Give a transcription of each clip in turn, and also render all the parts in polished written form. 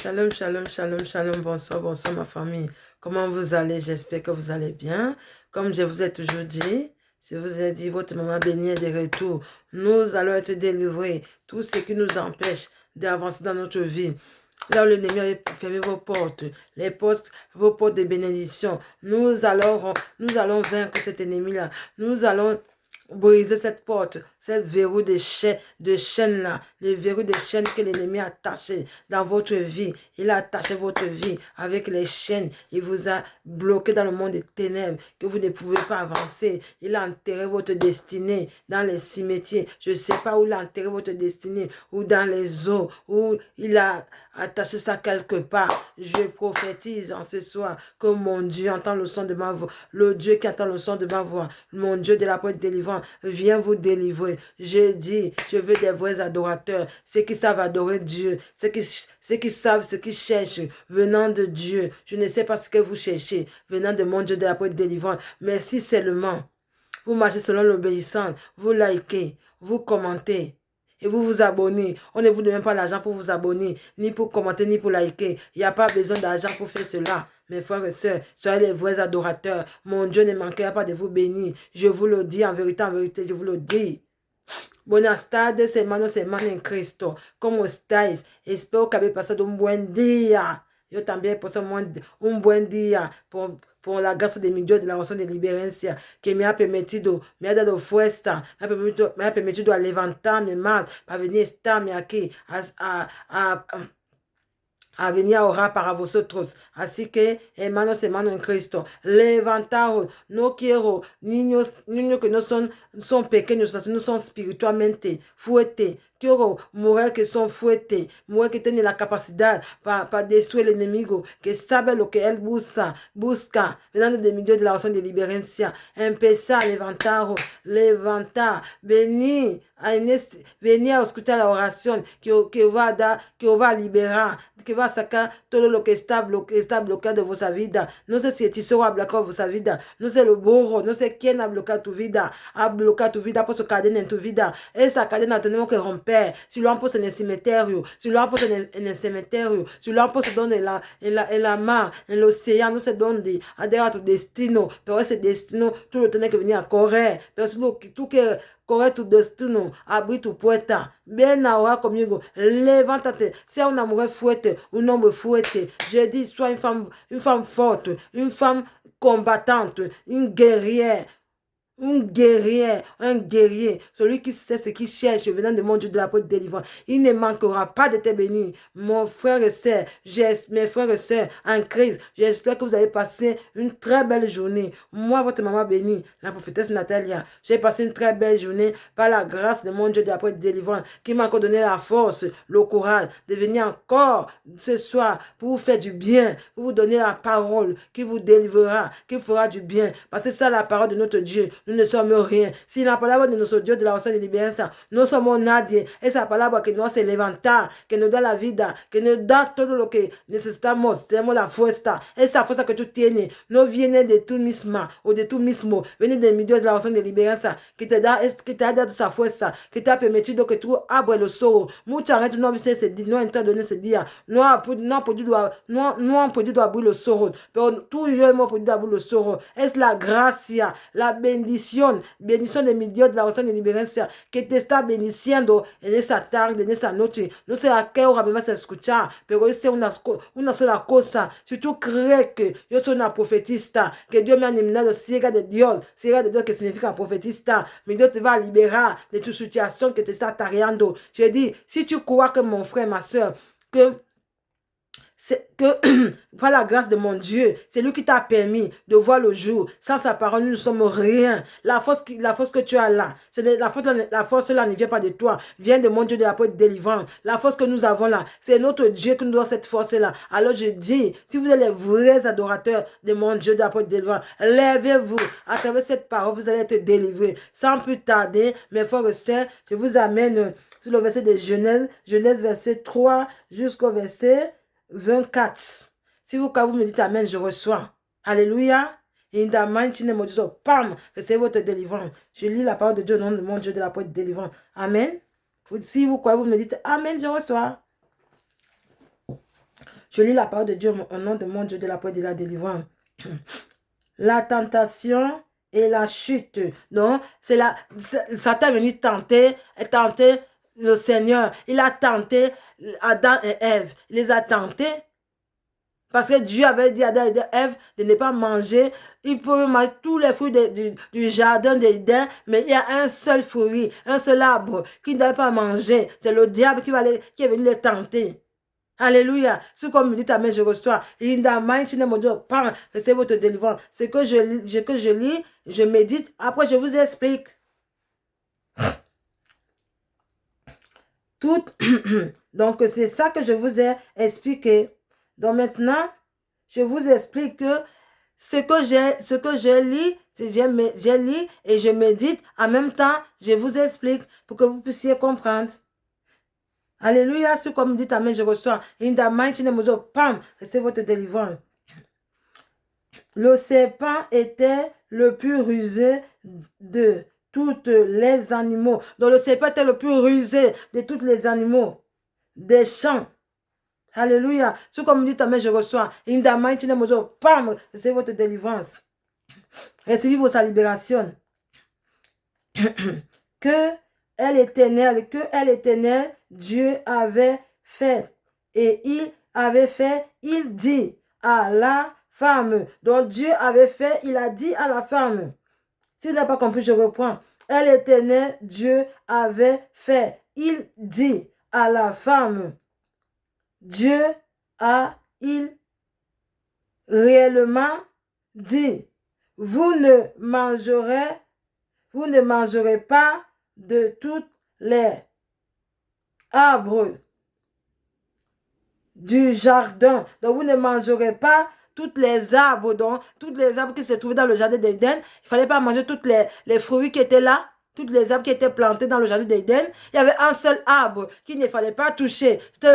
Shalom, shalom, shalom, shalom, bonsoir, bonsoir ma famille. Comment vous allez? J'espère que vous allez bien. Comme je vous ai toujours dit, si vous ai dit, votre maman bénie est de retour. Nous allons être délivrés. Tout ce qui nous empêche d'avancer dans notre vie. Là où l'ennemi a fermé vos portes, vos portes de bénédiction, nous allons vaincre cet ennemi-là. Nous allons briser cette porte, cette verrou de chaîne là, le verrou de chaîne que l'ennemi a attaché dans votre vie. Il a attaché votre vie avec les chaînes. Il vous a bloqué dans le monde des ténèbres, que vous ne pouvez pas avancer. Il a enterré votre destinée dans les cimetières. Je ne sais pas où il a enterré votre destinée, ou dans les eaux, où il a attaché ça quelque part. Je prophétise en ce soir que mon Dieu entend le son de ma voix. Le Dieu qui entend le son de ma voix, mon Dieu de la porte délivrante, vient vous délivrer. Je dis, je veux des vrais adorateurs, ceux qui savent adorer Dieu, ceux qui savent ce qu'ils cherchent, venant de Dieu. Je ne sais pas ce que vous cherchez, venant de mon Dieu de la porte délivrante, mais si seulement vous marchez selon l'obéissance, vous likez, vous commentez, et vous vous abonnez. On ne vous donne même pas l'argent pour vous abonner, ni pour commenter, ni pour liker. Il n'y a pas besoin d'argent pour faire cela. Mes frères et sœurs, soyez les vrais adorateurs. Mon Dieu ne manquera pas de vous bénir. Je vous le dis en vérité, je vous le dis. Buenas tardes, hermanos, hermanas en Cristo. ¿Cómo estáis? Espero que habéis pasado un buen día. Yo también he pasado un buen día por la gracia de mi Dios de la oración de liberancia que me ha permitido, me ha dado fuerza, me ha permitido a levantarme más para venir a estarme aquí, a venir a orar para vosotros. Así que, hermanos, hermanos en Cristo, levantaos. No quiero niños que no son pequeños, así no son espiritualmente fuertes. Quiero mujeres que son fuertes, mujeres que tienen la capacidad para destruir el enemigo, que saben lo que él busca, venando de mi Dios de la oración de liberancia. Empezar a levantar, venir a escuchar la oración que va a liberar, que va a sacar todo lo que está bloqueado de vuestra vida. No sé si el tesoro ha bloqueado vuestra vida, no sé el burro, no sé quién ha bloqueado tu vida, por su cadena en tu vida. Esa cadena tenemos que romper. Si lo han puesto en el cementerio, si lo han puesto en el cementerio, si lo han puesto donde en la mar, en el océano, no sé dónde, adhera a tu destino, pero ese destino tú lo tienes que venir a correr. Pero si tú quieres correr tu destino, abrir tu puerta, ven a orar conmigo, levántate, sea una mujer fuerte, un hombre fuerte. Je dis, sois une femme forte, une femme combattante, une guerrière. Un guerrier, celui qui sait ce qu'il cherche venant de mon Dieu de la porte délivrante. Il ne manquera pas de te bénir. Mon frère et sœur, mes frères et sœurs en Christ, j'espère que vous avez passé une très belle journée. Moi, votre maman bénie, la prophétesse Natalia, j'ai passé une très belle journée par la grâce de mon Dieu de la porte délivrante qui m'a encore donné la force, le courage de venir encore ce soir pour vous faire du bien, pour vous donner la parole qui vous délivrera, qui fera du bien. Parce que c'est ça la parole de notre Dieu. Nous ne sommes rien. Si la palabra de notre Dios de la oración de liberancia, no somos nadie. Esa palabra que nos hace levantar, que nos da la vida, que nos da todo lo que necesitamos. Tenemos la fuerza. Esa fuerza que tú tienes no viene de tú misma o de tú mismo. Viene de mi Dios de la oración de liberancia, que te ha dado esa fuerza, que te ha permitido que tú abres los ojos. Mucha gente no ha entrado en ese día. No han podido abrir los ojos. Pero tú y yo hemos podido abrir los ojos. Es la gracia, la bendición de mi Dios de la oración de liberancia que te está bendiciendo en esa tarde, en esa noche. No sé a qué hora me vas a escuchar, pero yo sé una sola cosa. Si tú crees que yo soy una profetista, que Dios me ha nominado ciega de Dios que significa profetista, mi Dios te va a liberar de tu situation que te está tareando. Je dis, si tu crois que mon frère, ma soeur, que par la grâce de mon Dieu, c'est lui qui t'a permis de voir le jour. Sans sa parole, nous ne sommes rien. La force que tu as là, la force là ne vient pas de toi, vient de mon Dieu de la porte délivrante. La force que nous avons là, c'est notre Dieu qui nous donne cette force là. Alors je dis, si vous êtes les vrais adorateurs de mon Dieu de la porte délivrante, lèvez-vous. À travers cette parole, vous allez être délivrés. Sans plus tarder, mes frères et sœurs, je vous amène sur le verset de Genèse verset 3 jusqu'au verset 24. Si vous me dites Amen, je reçois. Alléluia. In the mighty name of Jesus. Pam, recevez votre délivrance. Je lis la parole de Dieu au nom de mon Dieu de la porte délivrance. Amen. Si vous croyez, vous me dites Amen, je reçois. Je lis la parole de Dieu au nom de mon Dieu de la paix et de la délivrance. La tentation et la chute. Donc, Satan est venu tenter le Seigneur. Il a tenté Adam et Ève. Il les a tentés. Parce que Dieu avait dit à Adam et Ève de ne pas manger. Ils pouvaient manger tous les fruits du jardin d'Éden, mais il y a un seul fruit, un seul arbre qu'ils ne doivent pas manger. C'est le diable qui est venu les tenter. Alléluia. C'est comme me dit ta main, je reçois. In the mighty name of Jesus, c'est votre délivrance. Ce que je lis, je médite. Après, je vous explique. Tout. Donc, c'est ça que je vous ai expliqué. Donc, maintenant, je vous explique que ce que je lis, je lis et je médite. En même temps, je vous explique pour que vous puissiez comprendre. Alléluia, c'est comme dit amen, je reçois. In the mighty name of Jesus, c'est votre délivrance. Le serpent était le plus rusé de tous les animaux. Donc le serpent était le plus rusé de tous les animaux des champs. Alléluia. C'est comme dit amen, je reçois. In the mighty name of Jesus, c'est votre délivrance. Recevez votre libération. Que elle éternelle, Dieu avait fait. Et il dit à la femme. Donc Dieu avait fait, il a dit à la femme. Si vous n'avez pas compris, je reprends. Elle éternelle, Dieu avait fait. Il dit à la femme. Il réellement dit. Vous ne mangerez pas de toutes les arbres du jardin. Donc, vous ne mangerez pas toutes les arbres, donc, toutes les arbres qui se trouvaient dans le jardin d'Éden. Il ne fallait pas manger tous les fruits qui étaient là, toutes les arbres qui étaient plantés dans le jardin d'Éden. Il y avait un seul arbre qu'il ne fallait pas toucher. C'était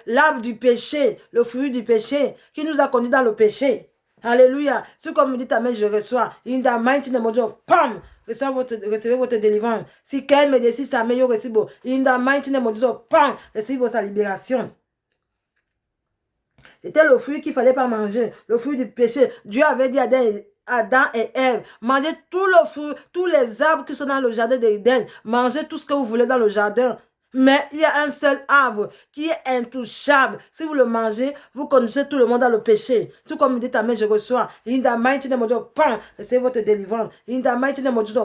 l'arbre du péché, le fruit du péché, qui nous a conduits dans le péché. Alléluia. C'est comme me dit amen, je reçois. In the mighty name of Jesus, recevez votre délivrance. Si quelqu'un me décide sa meilleure recevez. In the mighty name of Jesus, recevez sa libération. C'était le fruit qu'il ne fallait pas manger, le fruit du péché. Dieu avait dit à Adam et Ève, mangez tous les arbres qui sont dans le jardin d'Éden. Mangez tout ce que vous voulez dans le jardin. Mais il y a un seul arbre qui est intouchable. Si vous le mangez, vous conduisez tout le monde dans le péché. C'est comme me dit amen, je reçois. In the mighty name of Jesus, recevez votre délivrance. In the mighty name of Jesus,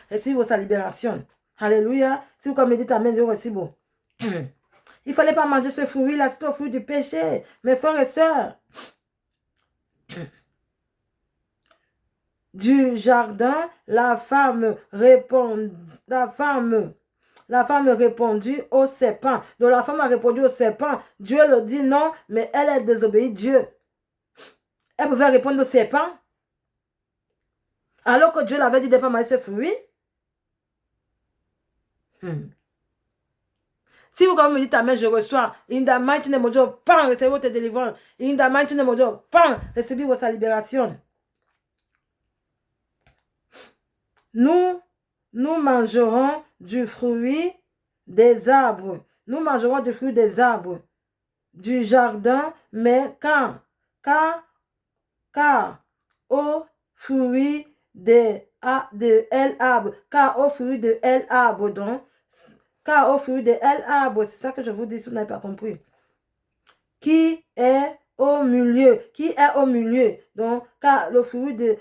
recevez sa libération. Alléluia. Si vous comme me dites amen, je reçois. Il ne fallait pas manger ce fruit-là, c'est le fruit du péché. Mes frères et sœurs. Du jardin, la femme répondit au serpent. Donc la femme a répondu au serpent. Dieu le dit non, mais elle a désobéi Dieu. Elle pouvait répondre au serpent. Alors que Dieu l'avait dit de ne pas manger ce fruit. Si vous comme me dites amen, je reçois. In the mighty name of Jesus, recevez votre délivrance. In the mighty name of Jesus, recevez votre libération. Nous mangerons du fruit des arbres. Nous mangerons du fruit des arbres du jardin, mais car au fruit de l'arbre, car au fruit de l'arbre, donc, car au fruit de l'arbre, c'est ça que je vous dis si vous n'avez pas compris. Qui est au milieu, donc, car le fruit de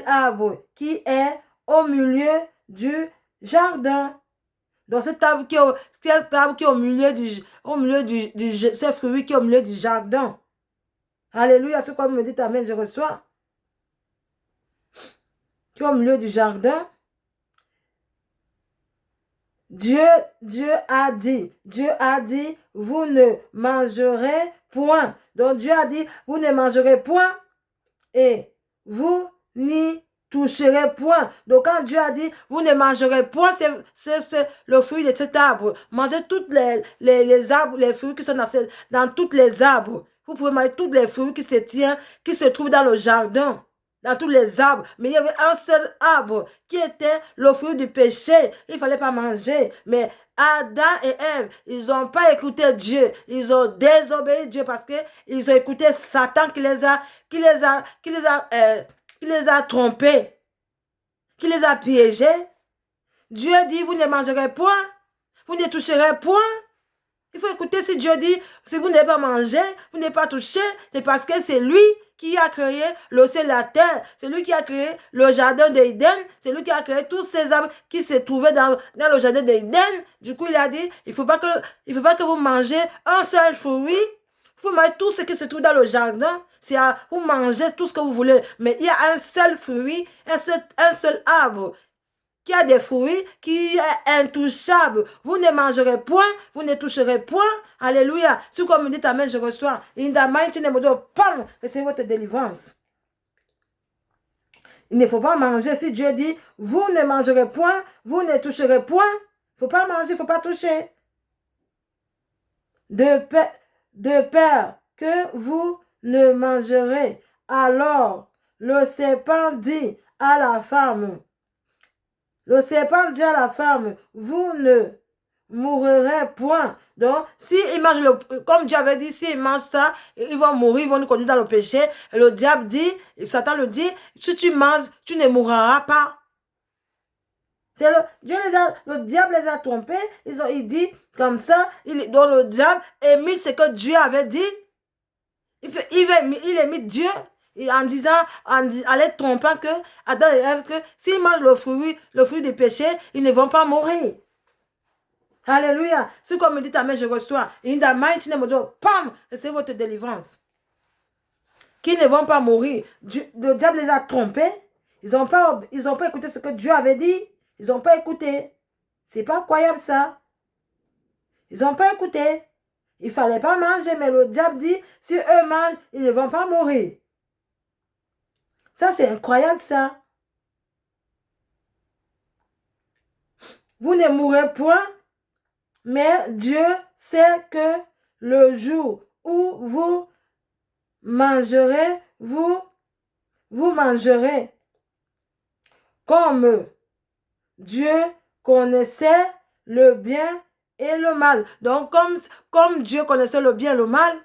l'arbre qui est au milieu du jardin. Donc cet arbre qui est au milieu ce fruit qui est au milieu du jardin. Alléluia, c'est quoi me dit amen, je reçois. Qui est au milieu du jardin. Dieu a dit, vous ne mangerez point. Donc Dieu a dit, vous ne mangerez point et vous n'y toucherez point. Donc quand Dieu a dit, vous ne mangerez point, c'est le fruit de cet arbre. Mangez tous les arbres, les fruits qui sont dans tous les arbres. Vous pouvez manger tous les fruits qui se trouvent dans le jardin. Dans tous les arbres. Mais il y avait un seul arbre qui était le fruit du péché. Il ne fallait pas manger. Mais Adam et Ève, ils n'ont pas écouté Dieu. Ils ont désobéi Dieu parce qu'ils ont écouté Satan qui les a trompés, qui les a piégés. Dieu dit, vous ne mangerez point, vous ne toucherez point. Il faut écouter si Dieu dit, si vous n'avez pas mangé, vous n'avez pas touché, c'est parce que c'est lui qui a créé le ciel et la terre. C'est lui qui a créé le jardin d'Éden. C'est lui qui a créé tous ces arbres qui se trouvaient dans le jardin d'Éden. Du coup, il a dit, il ne faut pas que vous mangez un seul fruit. Vous mangez tout ce qui se trouve dans le jardin. Vous mangez tout ce que vous voulez. Mais il y a un seul fruit, un seul arbre qui a des fruits, qui est intouchable. Vous ne mangerez point, vous ne toucherez point. Alléluia. Si comme me dit amen, je reçois. In the mighty name of God, pam, c'est votre délivrance. Il ne faut pas manger. Si Dieu dit, vous ne mangerez point, vous ne toucherez point. Il ne faut pas manger, il ne faut pas toucher. De peur que vous ne mangerez. Alors, le serpent dit à la femme, vous ne mourrez point. Donc, s'ils mangent, comme Dieu avait dit, s'ils mangent ça, ils vont mourir, ils vont nous conduire dans le péché. Et le diable dit, Satan le dit, si tu manges, tu ne mourras pas. Le diable les a trompés, il dit comme ça, donc le diable émite ce que Dieu avait dit. Il émite Dieu. En disant, en les trompant que Adam et Ève, que s'ils mangent le fruit du péché, ils ne vont pas mourir. Alléluia. C'est comme me dit amen, je reçois. In the mighty name of God, pam, c'est votre délivrance. Qui ne vont pas mourir. Le diable les a trompés. Ils n'ont pas écouté ce que Dieu avait dit. Ils n'ont pas écouté. C'est pas croyable ça. Ils n'ont pas écouté. Il ne fallait pas manger, mais le diable dit, si eux mangent, ils ne vont pas mourir. Ça, c'est incroyable, ça. Vous ne mourrez point, mais Dieu sait que le jour où vous mangerez, vous mangerez. Comme Dieu connaissait le bien et le mal. Donc, comme Dieu connaissait le bien et le mal,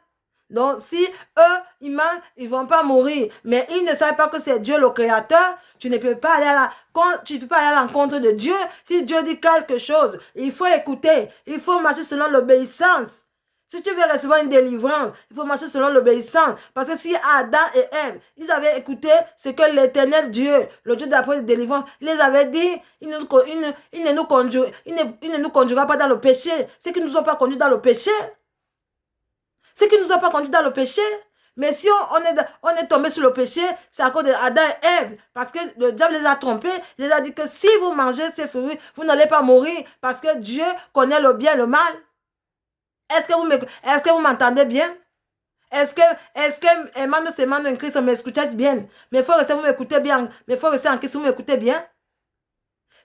donc, si eux, ils mangent, ils ne vont pas mourir. Mais ils ne savent pas que c'est Dieu le Créateur. Tu ne peux pas aller à l'encontre de Dieu. Si Dieu dit quelque chose, il faut écouter. Il faut marcher selon l'obéissance. Si tu veux recevoir une délivrance, il faut marcher selon l'obéissance. Parce que si Adam et Ève, ils avaient écouté ce que l'Éternel Dieu, le Dieu d'après de délivrance, il les avait dit, il ne nous conduira pas dans le péché. C'est qu'ils ne nous ont pas conduits dans le péché. C'est qu'ils ne nous ont pas conduits dans le péché. Mais si on est tombé sur le péché, c'est à cause d'Adam et Ève. Parce que le diable les a trompés. Il les a dit que si vous mangez ces fruits, vous n'allez pas mourir. Parce que Dieu connaît le bien et le mal. Est-ce que vous m'entendez bien? Est-ce que hermano, hermano en Christ, m'écoutez bien? Mes frères et sœurs, vous m'écoutez bien? Mes frères et sœurs en Christ, vous m'écoutez bien?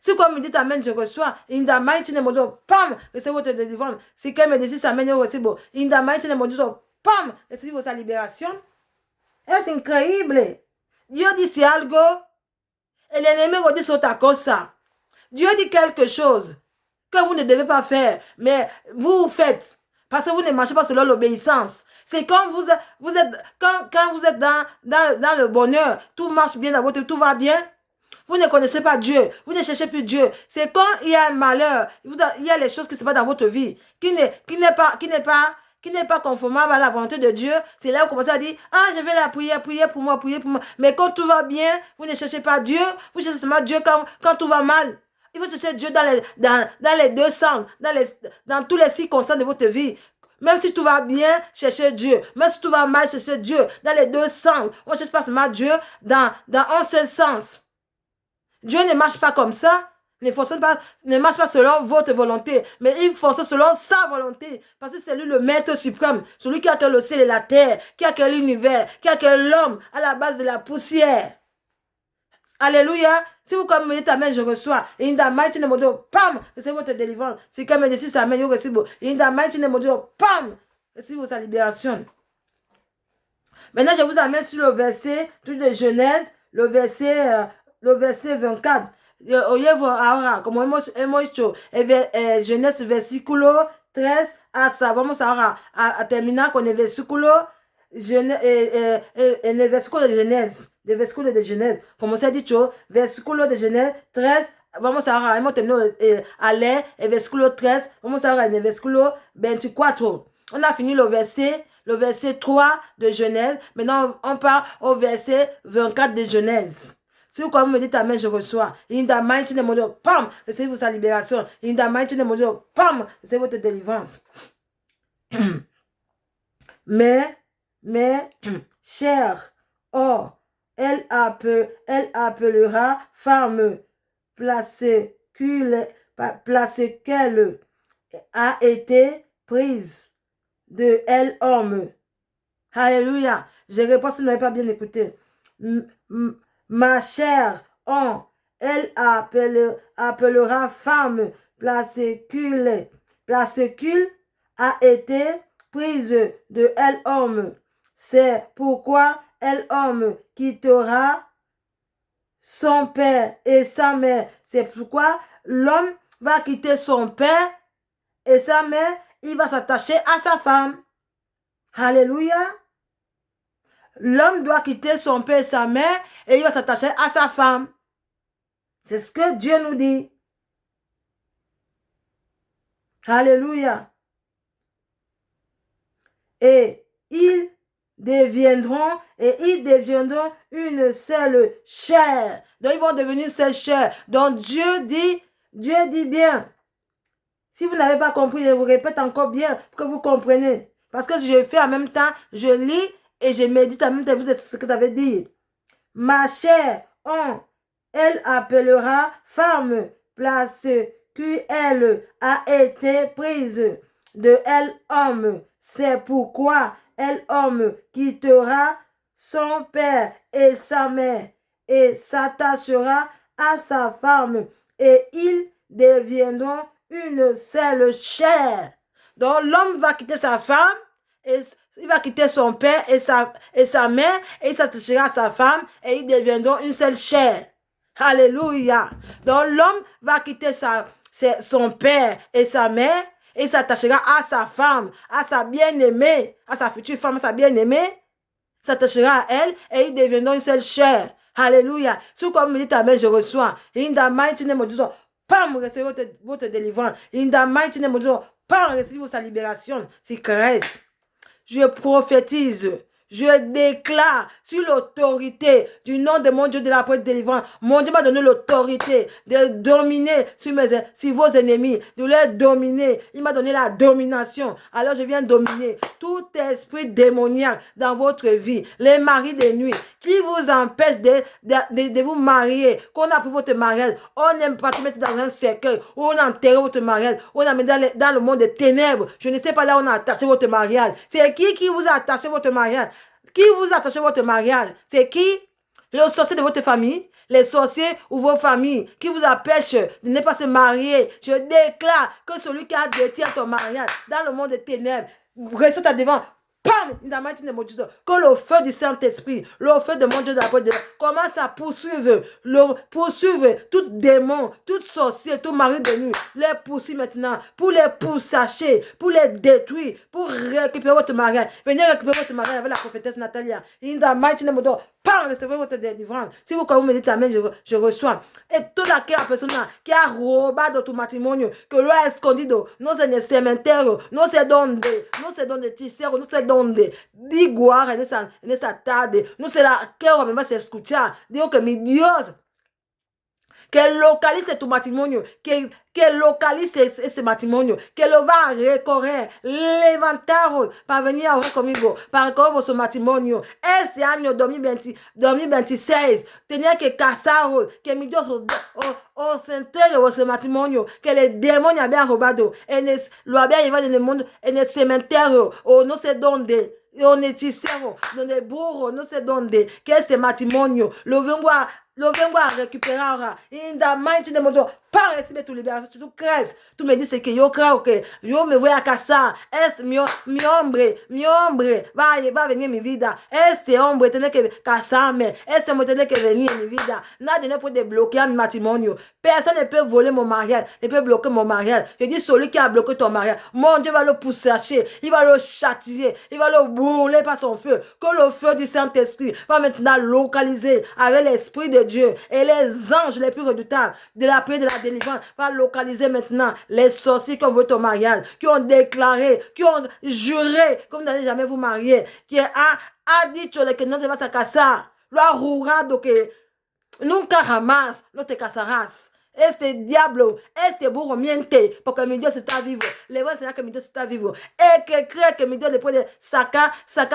Si comme me dit amen, je reçois. In the mighty name of Jesus, pam, recevez votre délivrance. Si quelqu'un me dit amen, je reçois. In the mighty name of Jesus, pam, recevez votre libération. C'est incroyable. Dieu dit c'est algo. Et l'ennemi redit sur ta cause ça. Dieu dit quelque chose que vous ne devez pas faire, mais vous faites. Parce que vous ne marchez pas selon l'obéissance. C'est quand vous êtes dans le bonheur, tout marche bien dans votre, tout va bien. Vous ne connaissez pas Dieu. Vous ne cherchez plus Dieu. C'est quand il y a un malheur, il y a les choses qui se passent dans votre vie, qui n'est pas conformable à la volonté de Dieu. C'est là où vous commencez à dire, ah, je vais la prier pour moi. Mais quand tout va bien, vous ne cherchez pas Dieu. Vous cherchez seulement Dieu quand tout va mal. Il faut chercher Dieu dans les deux sens, dans tous les circonstances de votre vie. Même si tout va bien, cherchez Dieu. Même si tout va mal, cherchez Dieu. Dans les deux sens. On ne cherche pas seulement Dieu dans un seul sens. Dieu ne marche pas comme ça. Ne marche pas selon votre volonté, mais il fonctionne selon sa volonté. Parce que c'est lui le maître suprême, celui qui a créé le ciel et la terre, qui a créé l'univers, qui a créé l'homme à la base de la poussière. Alléluia. Si vous comme me dites amen, je reçois. In the mighty name of Jesus, pam, c'est votre délivrance. Si quelqu'un me dit amen, je reçois. In the mighty name of Jesus, pam, c'est votre libération. Maintenant, je vous amène sur le verset de Genèse, le verset 24. oyevo ahora, como hemos hecho Genèse versículo 3 hasta, vamos ahora a terminar con el versículo en el versículo de Genèse, como se ha dicho, versículo de Genèse 3, vamos ahora, hemos terminado a leer el versículo 3, vamos ahora en el versículo 24. On a fini le verset 3 de Genèse, maintenant on part au verset 24 de Genèse. Si vous me dites amen, je reçois. In the mighty name of Jesus, pam, recevez votre libération. In the mighty name of Jesus, pam, recevez votre délivrance. mais, cher, or, elle appellera femme, place qu'elle a été prise de elle homme. Alléluia. Je réponds si vous n'avez pas bien écouté. Ma chère, elle appellera femme, place qu'elle a été prise de elle homme. C'est pourquoi elle homme quittera son père et sa mère. C'est pourquoi l'homme va quitter son père et sa mère, il va s'attacher à sa femme. Alléluia. L'homme doit quitter son père et sa mère et il va s'attacher à sa femme. C'est ce que Dieu nous dit. Alléluia. Et ils deviendront une seule chair. Donc ils vont devenir une seule chair. Donc Dieu dit bien. Si vous n'avez pas compris, je vous répète encore bien pour que vous compreniez. Parce que je fais en même temps, je lis et je médite en même temps, vous êtes ce que ça veut dire. Ma chère, elle appellera femme, place qu'elle a été prise de elle homme. C'est pourquoi elle homme quittera son père et sa mère et s'attachera à sa femme et ils deviendront une seule chair. Donc l'homme va quitter sa femme et il va quitter son père et sa mère et il s'attachera à sa femme et ils deviendront une seule chair. Alléluia. Donc l'homme va quitter son père et sa mère et il s'attachera à sa femme, à sa bien-aimée, à sa future femme, à sa bien-aimée, s'attachera à elle et ils deviendront une seule chair. Alléluia. Si vous me dites amen, je reçois. In the mighty name of Jesus, pam, recevez votre délivrance. In the mighty name of Jesus, pam, recevez votre libération. C'est Christ. Je prophétise. Je déclare sur l'autorité du nom de mon Dieu de la porte de délivrance. Mon Dieu m'a donné l'autorité de dominer sur vos ennemis, de les dominer. Il m'a donné la domination. Alors je viens dominer tout esprit démoniaque dans votre vie. Les maris de nuit qui vous empêchent de vous marier, qu'on a pris votre mariage. On n'aime pas te mettre dans un cercueil, où on a enterré votre mariage, on a mis dans le monde des ténèbres. Je ne sais pas là où on a attaché votre mariage. C'est qui vous a attaché votre mariage? Qui vous a attaché votre mariage? C'est qui? Les sorciers de votre famille, les sorciers ou vos familles qui vous empêchent de ne pas se marier. Je déclare que celui qui a détruit ton mariage dans le monde des ténèbres, reste à devant. Pam! Que le feu du Saint-Esprit, le feu de mon Dieu de la porte commence à poursuivre tout démon, tout sorcier, tout mari de nuit, les poursuivre maintenant, pour les poursacher, pour les détruire, pour récupérer votre mariage. Venez récupérer votre mariage avec la prophétesse Natalia. In the mighty name of God, pam! Recevez votre délivrance. Si vous me dites amen, je reçois. Et toute aquella persona qui a robado tu matrimonio, que lo ha escondido, no se en el cementerio, no sé dónde tisero, no sé dónde, di guarda en esa tarde, no sé la que hora me vas a escuchar. Digo que mi Dios, que localice tu matrimonio, que localice ese matrimonio, que lo va a recorrer, levantaros para venir a orar conmigo, para recorrer vuestro matrimonio. Ese año 2026, tenía que casaros, que mi Dios os entregue vuestro matrimonio, que el demonio había robado, lo había llevado en el mundo, en el cementerio, o no sé dónde. Un hechicero, donde burro, no sé dónde, que este matrimonio lo vengo a recuperar. In the mighty name of God, pas recevoir toute libération, surtout crèche. Tu me dis c'est que yo crée, ok, yo me voyais à ça, est mi hombre, va venir mi vida, est hombre, tenez que casame, est me tenez que venir mi vida, n'a de ne peut débloquer un matrimonio, personne ne peut voler mon mariage, ne peut bloquer mon mariage. Je dis celui qui a bloqué ton mariage, mon Dieu va le pousser, il va le châtier, il va le brûler par son feu, que le feu du Saint-Esprit va maintenant localiser avec l'Esprit de Dieu et les anges les plus redoutables de la paix, de la délivrance, va localiser maintenant les sorciers qui ont voulu ton mariage, qui ont déclaré, qui ont juré que vous n'allez jamais vous marier, qui a dit que non te vas à casar, lo arrugado que nunca jamás no te casarás. Este diablo, este burro miente porque mi Dios está vivo. Le voy a enseñar que mi Dios está vivo. El que cree que mi Dios le puede sacar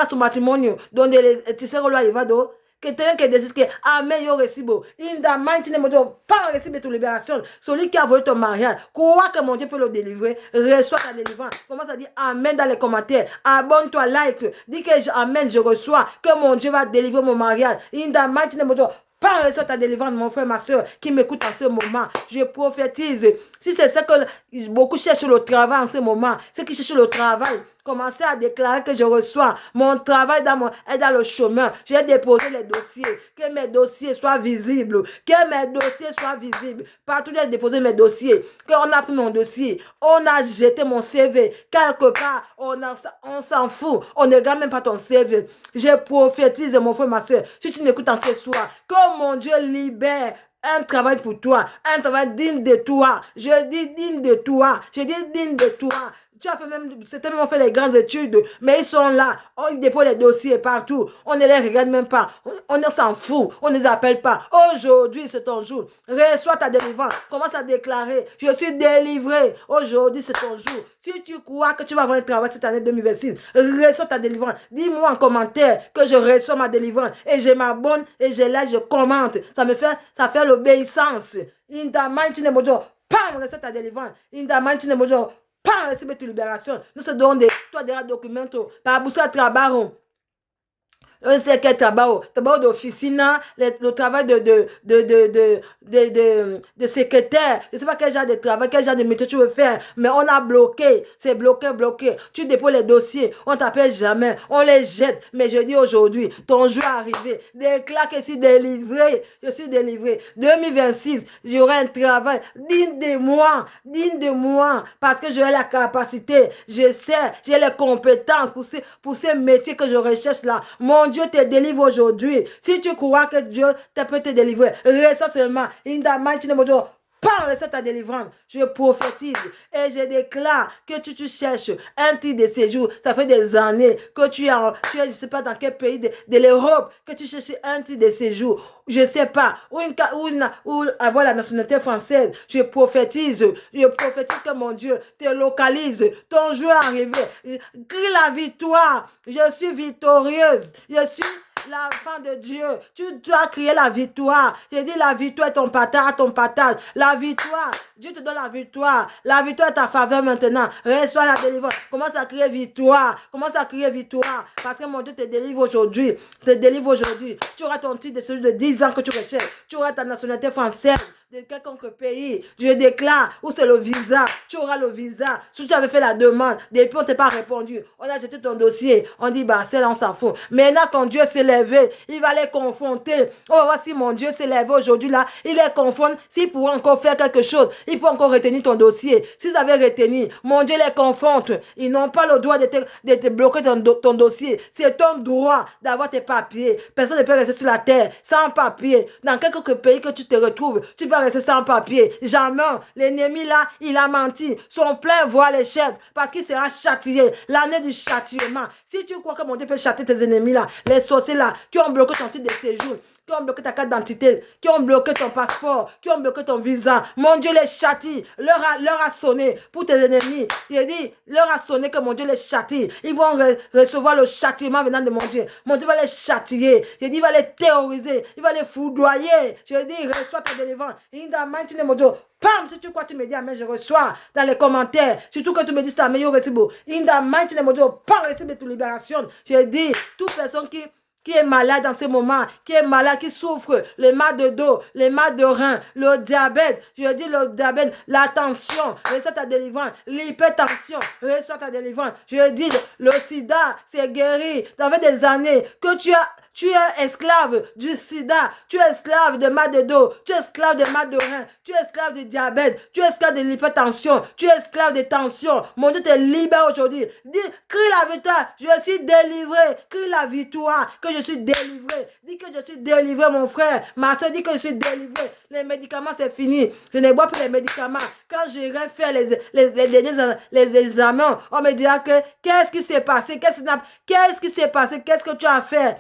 su matrimonio donde el hechicero lo ha llevado, que tienen que decir que Amen, yo recibo. In the mighty name of God, pas recevoir toute libération. Celui qui a volé ton mariage, crois que mon Dieu peut le délivrer, reçois ta délivrance. Commence à dire Amen dans les commentaires. Abonne-toi, like. Dis que Amen, je reçois, que mon Dieu va délivrer mon mariage. In the mighty name of God. Parle sur ta délivrance, mon frère, ma soeur, qui m'écoute en ce moment. Je prophétise. Si c'est ça que beaucoup cherchent le travail en ce moment, ceux qui cherchent le travail, commencez à déclarer que je reçois mon travail est dans le chemin. J'ai déposé les dossiers. Que mes dossiers soient visibles. Que mes dossiers soient visibles. Partout, j'ai déposé mes dossiers. Qu'on a pris mon dossier. On a jeté mon CV. Quelque part, on s'en fout. On ne regarde même pas ton CV. Je prophétise, mon frère, ma soeur. Si tu m'écoutes en ce soir, que mon Dieu libère un travail pour toi, un travail digne de toi. Je dis digne de toi. Je dis digne de toi. Tu as fait même, certainement fait les grandes études, mais ils sont là, on dépose les dossiers partout, on ne les regarde même pas, on ne s'en fout, on ne les appelle pas. Aujourd'hui, c'est ton jour. Reçois ta délivrance. Commence à déclarer, je suis délivré. Aujourd'hui, c'est ton jour. Si tu crois que tu vas avoir un travail cette année 2026, reçois ta délivrance. Dis-moi en commentaire que je reçois ma délivrance et je m'abonne et je commente. Ça fait l'obéissance. In the mighty name of God, pam, reçois ta délivrance. In the mighty name of God, pas recevoir toute libération. Nous se donnons des documents par boussole travail. C'est quel travail d'officina, le travail de secrétaire. Je ne sais pas quel genre de travail, quel genre de métier tu veux faire, mais on a bloqué. C'est bloqué. Tu déposes les dossiers, on ne t'appelle jamais, on les jette. Mais je dis aujourd'hui, ton jour est arrivé. Déclare que je suis délivré. 2026, j'aurai un travail digne de moi, parce que j'aurai la capacité, je sais, j'ai les compétences pour ces métiers que je recherche là. Mon Dieu te délivre aujourd'hui. Si tu crois que Dieu peut te délivrer, reçois seulement. In the mighty name of God, parle sur ta délivrance. Je prophétise et je déclare que tu cherches un titre de séjour. Ça fait des années que tu es, je ne sais pas dans quel pays de l'Europe, que tu cherches un titre de séjour. Je ne sais pas, ou avoir la nationalité française. Je prophétise que mon Dieu te localise. Ton jour est arrivé. Crie la victoire. Je suis victorieuse. Je suis l'enfant de Dieu. Tu dois crier la victoire. J'ai dit la victoire est ton partage. La victoire. Dieu te donne la victoire. La victoire est ta faveur maintenant. Reçois la délivrance. Commence à crier victoire. Parce que mon Dieu te délivre aujourd'hui. Tu auras ton titre de séjour de 10 ans que tu recherches. Tu auras ta nationalité française de quelconque pays. Je déclare où c'est le visa. Tu auras le visa. Si tu avais fait la demande, depuis on ne t'a pas répondu. On a jeté ton dossier. On dit, c'est là, on s'en fout. Maintenant, ton Dieu s'est levé. Il va les confronter. On va voir si mon Dieu s'est levé aujourd'hui là. Il les confronte. S'il pourrait encore faire quelque chose, il peut encore retenir ton dossier. S'ils avaient retenu, mon Dieu les confronte. Ils n'ont pas le droit de te bloquer ton dossier. C'est ton droit d'avoir tes papiers. Personne ne peut rester sur la terre sans papier. Dans quelques pays que tu te retrouves, tu peux rester sans papier. Jamais. L'ennemi là, il a menti. Son plein voit l'échec parce qu'il sera châtié. L'année du châtiment. Si tu crois que mon Dieu peut châtier tes ennemis là, les sorciers là, qui ont bloqué ton titre de séjour, qui ont bloqué ta carte d'identité, qui ont bloqué ton passeport, qui ont bloqué ton visa. Mon Dieu les châtie. Leur a sonné pour tes ennemis. Il a dit, leur a sonné que mon Dieu les châtie. Ils vont recevoir le châtiment venant de mon Dieu. Mon Dieu va les châtier. Il dit, il va les terroriser. Il va les foudroyer. Je dis, reçois ta délivrance. In the mighty name of God. Pam, si tu crois, tu me dis amen, je reçois dans les commentaires. Surtout que tu me dis c'est amen, je reçois. In the mighty name of God. Pas recevoir de toute libération. Je dis, toute personne qui qui est malade dans ce moment, qui est malade, qui souffre, le mal de dos, le mal de rein, le diabète, je dis le diabète, la tension, reçois ta délivrance, l'hypertension, reçois ta délivrance. Je dis le sida, c'est guéri. Ça fait des années que tu es esclave du sida, tu es esclave de mal de dos, tu es esclave de mal de rein, tu es esclave du diabète, tu es esclave de l'hypertension, tu es esclave de tension. Mon Dieu te libère aujourd'hui. Dis, crie la victoire, je suis délivré. Crie la victoire, que je suis délivré. Dis que je suis délivré, mon frère. Ma soeur dit que je suis délivré. Les médicaments, c'est fini. Je ne bois plus les médicaments. Quand j'irai faire les examens, on me dira que qu'est-ce qui s'est passé? Qu'est-ce qui s'est passé? Qu'est-ce que tu as fait?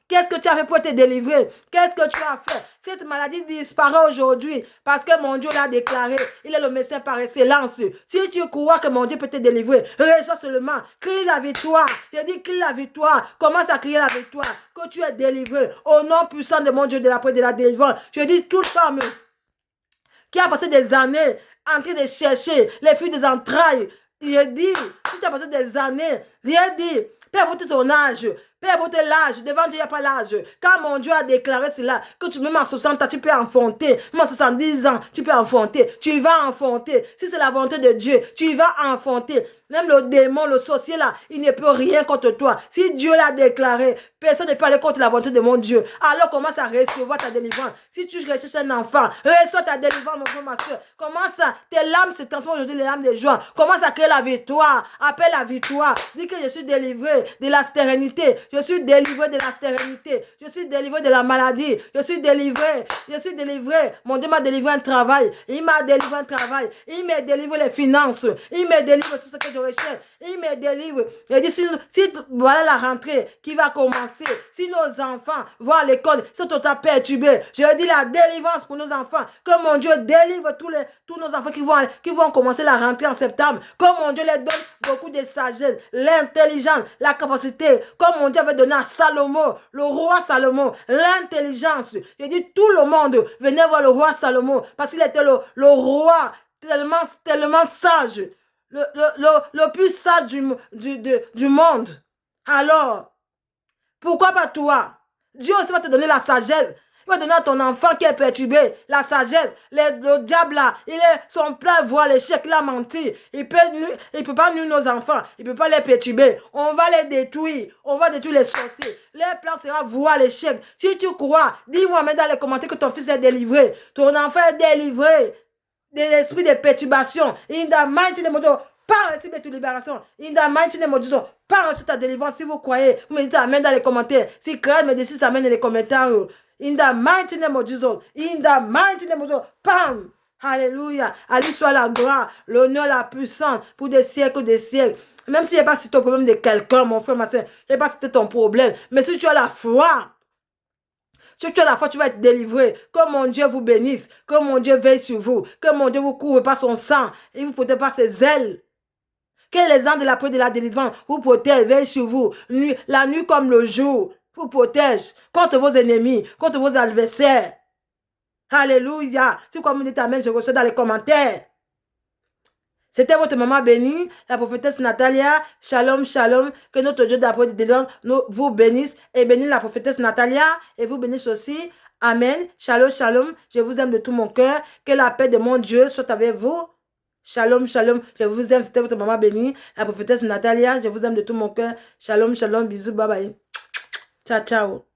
Qu'est-ce que tu as fait pour te délivrer? Qu'est-ce que tu as fait? Cette maladie disparaît aujourd'hui parce que mon Dieu l'a déclaré. Il est le médecin par excellence. Si tu crois que mon Dieu peut te délivrer, reçois seulement. Crie la victoire. Je dis crie la victoire. Commence à crier la victoire. Que tu es délivré. Au nom puissant de mon Dieu de la délivrance. Je dis toute femme qui a passé des années en train de chercher les fruits des entrailles. Je dis, si tu as passé des années, je dis, peu importe ton âge, peu importe l'âge, devant Dieu, il n'y a pas l'âge. Quand mon Dieu a déclaré cela, que tu même à 60 ans, tu peux enfanter. Même à 70 ans, tu peux enfanter. Tu vas enfanter. Si c'est la volonté de Dieu, tu vas enfanter. Même le démon, le sorcier là, il ne peut rien contre toi. Si Dieu l'a déclaré, personne ne peut aller contre la volonté de mon Dieu. Alors commence à recevoir ta délivrance. Si tu recherches un enfant, reçois ta délivrance, mon frère, ma soeur. Commence à, tes larmes se transforment aujourd'hui, les larmes de joie. Commence à créer la victoire. Appelle la victoire. Dis que je suis délivré de la stérilité. Je suis délivré de la stérilité. Je suis délivré de la maladie. Je suis délivré. Je suis délivré. Mon Dieu m'a délivré un travail. Il m'a délivré un travail. Il m'a délivré les finances. Il m'a délivré tout ce que je recherche. Il me délivre. Il dit, si voilà la rentrée qui va commencer, si nos enfants vont à l'école, sont totalement perturbés, je dis la délivrance pour nos enfants, que mon Dieu délivre tous nos enfants qui vont commencer la rentrée en septembre, que mon Dieu leur donne beaucoup de sagesse, l'intelligence, la capacité, comme mon Dieu avait donné à Salomon, le roi Salomon, l'intelligence. Je dis, tout le monde venait voir le roi Salomon, parce qu'il était le roi tellement sage. Le plus sage du monde. Alors, pourquoi pas toi? Dieu aussi va te donner la sagesse. Il va donner à ton enfant qui est perturbé la sagesse. Le diable là, son plan voit l'échec, il a menti. Il peut pas nuire nos enfants. Il peut pas les perturber. On va les détruire. On va détruire les sorciers. Les plans sera voir l'échec. Si tu crois, dis-moi même dans les commentaires que ton fils est délivré. Ton enfant est délivré de l'esprit de perturbation. In the mighty name of Jesus, par l'esprit de libération. In the mighty name of Jesus, par ta délivrance. Si vous croyez, vous me dites amen dans les commentaires. Si Claire me dit amen dans les commentaires. In the mighty name of Jesus. In the mighty name of Jesus. Pam. Alléluia. À lui soit la gloire, l'honneur, la puissance pour des siècles, des siècles. Même si ce n'est pas si ton problème de quelqu'un, mon frère, ma soeur, ce n'est pas si c'est ton problème. Mais si tu as la foi, si tu as la foi, tu vas être délivré. Que mon Dieu vous bénisse. Que mon Dieu veille sur vous. Que mon Dieu vous couvre par son sang. Et vous protège par ses ailes. Que les anges de la paix de la délivrance vous protègent, veillent sur vous. La nuit comme le jour. Vous protège contre vos ennemis, contre vos adversaires. Alléluia. Si vous me dites amen, je reçois dans les commentaires. C'était votre maman bénie, la prophétesse Natalia. Shalom, shalom. Que notre Dieu d'après de délivrance vous bénisse et bénisse la prophétesse Natalia et vous bénisse aussi. Amen. Shalom, shalom. Je vous aime de tout mon cœur. Que la paix de mon Dieu soit avec vous. Shalom, shalom. Je vous aime. C'était votre maman bénie, la prophétesse Natalia. Je vous aime de tout mon cœur. Shalom, shalom. Bisous. Bye bye. Ciao, ciao.